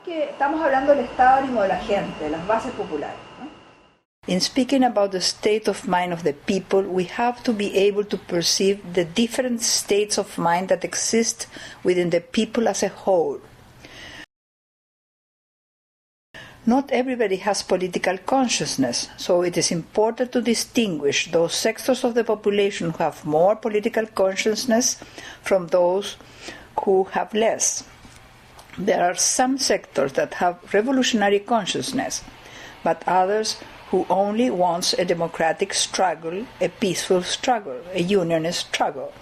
que estamos hablando del estado de ánimo de la gente, de las bases populares, ¿no? In speaking about the state of mind of the people, we have to be able to perceive the different states of mind that exist within the people as a whole. Not everybody has political consciousness, so it is important to distinguish those sectors of the population who have more political consciousness from those who have less. There are some sectors that have revolutionary consciousness, but others who only wants a democratic struggle, a peaceful struggle, a unionist struggle.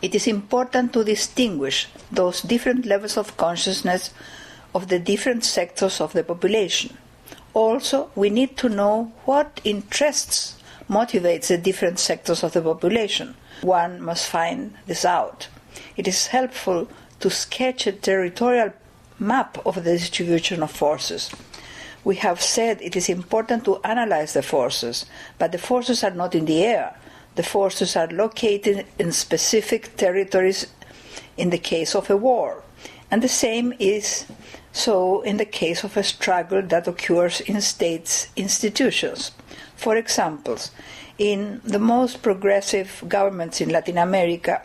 It is important to distinguish those different levels of consciousness of the different sectors of the population. Also, we need to know what interests motivates the different sectors of the population. One must find this out. It is helpful to sketch a territorial map of the distribution of forces. We have said it is important to analyze the forces, but the forces are not in the air. The forces are located in specific territories in the case of a war. And the same is so in the case of a struggle that occurs in states' institutions. For example, in the most progressive governments in Latin America,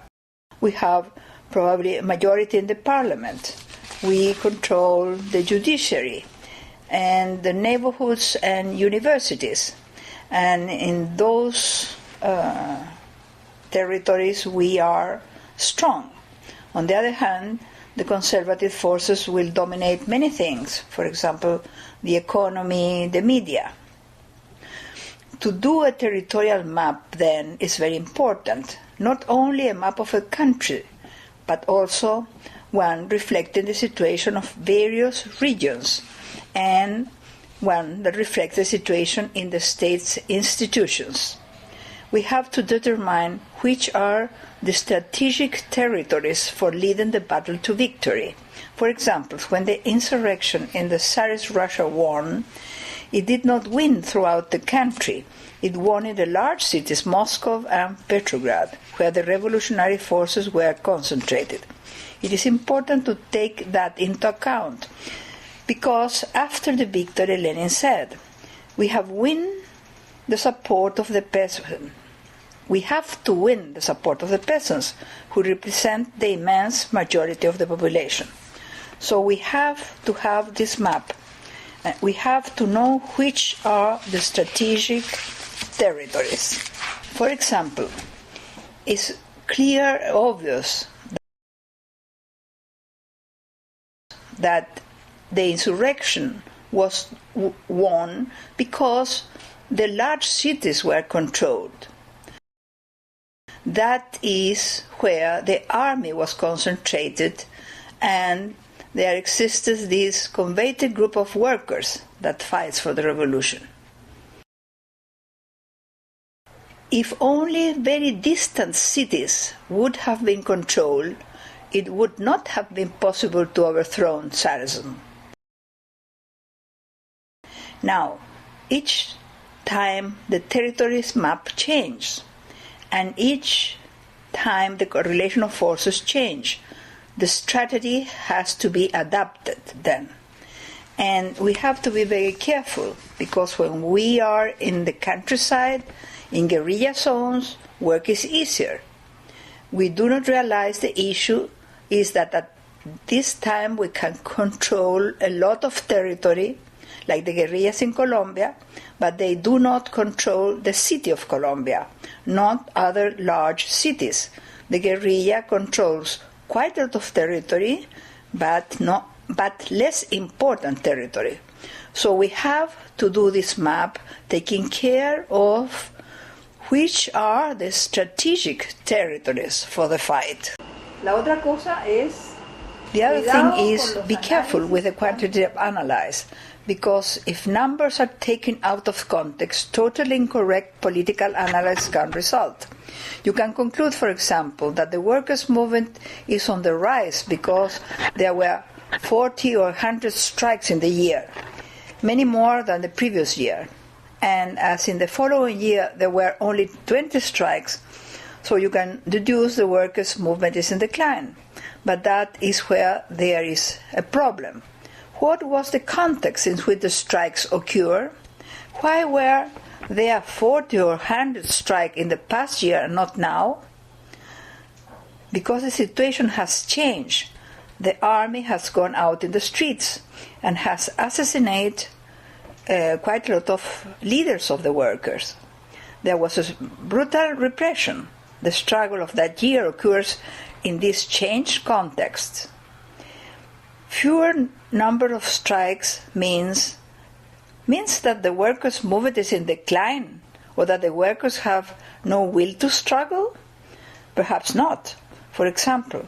we have probably a majority in the parliament. We control the judiciary and the neighborhoods and universities. And in those territories we are strong. On the other hand, the conservative forces will dominate many things, for example, the economy, the media. To do a territorial map, then, is very important, not only a map of a country, but also one reflecting the situation of various regions, and one that reflects the situation in the state's institutions. We have to determine which are the strategic territories for leading the battle to victory. For example, when the insurrection in the Tsarist Russia won, it did not win throughout the country. It won in the large cities, Moscow and Petrograd, where the revolutionary forces were concentrated. It is important to take that into account, because after the victory, Lenin said, we have won the support of the peasants. We have to win the support of the peasants, who represent the immense majority of the population. So we have to have this map. We have to know which are the strategic territories. For example, it's clear, obvious, that the insurrection was won because the large cities were controlled. That is where the army was concentrated, and there existed this converted group of workers that fights for the revolution. If only very distant cities would have been controlled, it would not have been possible to overthrow Tsarism. Now, each time the territory's map changes, and each time the correlation of forces change, the strategy has to be adapted then. And we have to be very careful, because when we are in the countryside, in guerrilla zones, work is easier. We do not realize the issue is that at this time we can control a lot of territory, like the guerrillas in Colombia, but they do not control the city of Colombia, not other large cities. The guerrilla controls quite a lot of territory, but less important territory. So we have to do this map, taking care of which are the strategic territories for the fight. La otra cosa es, the other thing is, be careful with the quantitative analysis, because if numbers are taken out of context, totally incorrect political analysis can result. You can conclude, for example, that the workers' movement is on the rise because there were 40 or 100 strikes in the year, many more than the previous year. And as in the following year there were only 20 strikes, so you can deduce the workers' movement is in decline. But that is where there is a problem. What was the context in which the strikes occurred? Why were there 40 or 100 strikes in the past year and not now? Because the situation has changed. The army has gone out in the streets and has assassinated quite a lot of leaders of the workers. There was a brutal repression. The struggle of that year occurs in this changed context. Fewer number of strikes means that the workers' movement is in decline, or that the workers have no will to struggle? Perhaps not. For example,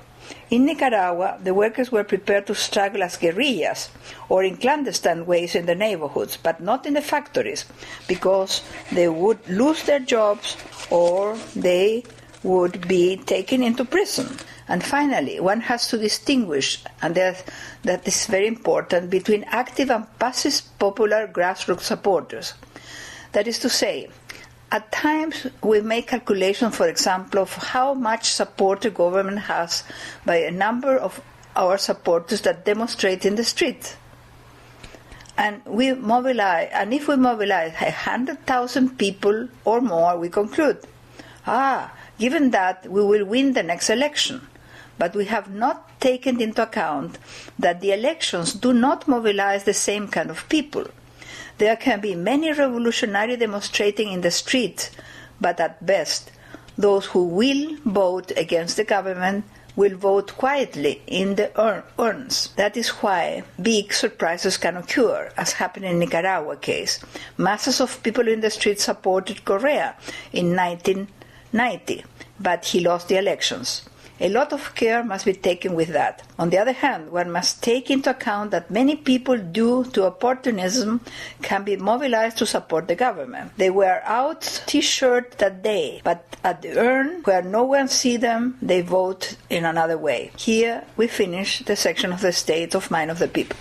in Nicaragua, the workers were prepared to struggle as guerrillas or in clandestine ways in the neighborhoods, but not in the factories, because they would lose their jobs or they would be taken into prison. And finally, one has to distinguish, and that is very important, between active and passive popular grassroots supporters. That is to say, at times we make calculations, for example, of how much support the government has by a number of our supporters that demonstrate in the street. And if we mobilize 100,000 people or more, we conclude, given that, we will win the next election. But we have not taken into account that the elections do not mobilize the same kind of people. There can be many revolutionaries demonstrating in the street, but at best, those who will vote against the government will vote quietly in the urns. That is why big surprises can occur, as happened in Nicaragua case. Masses of people in the street supported Correa in 1990, but he lost the elections. A lot of care must be taken with that. On the other hand, one must take into account that many people, due to opportunism, can be mobilized to support the government. They wear out T-shirt that day, but at the urn, where no one sees them, they vote in another way. Here we finish the section of the state of mind of the people.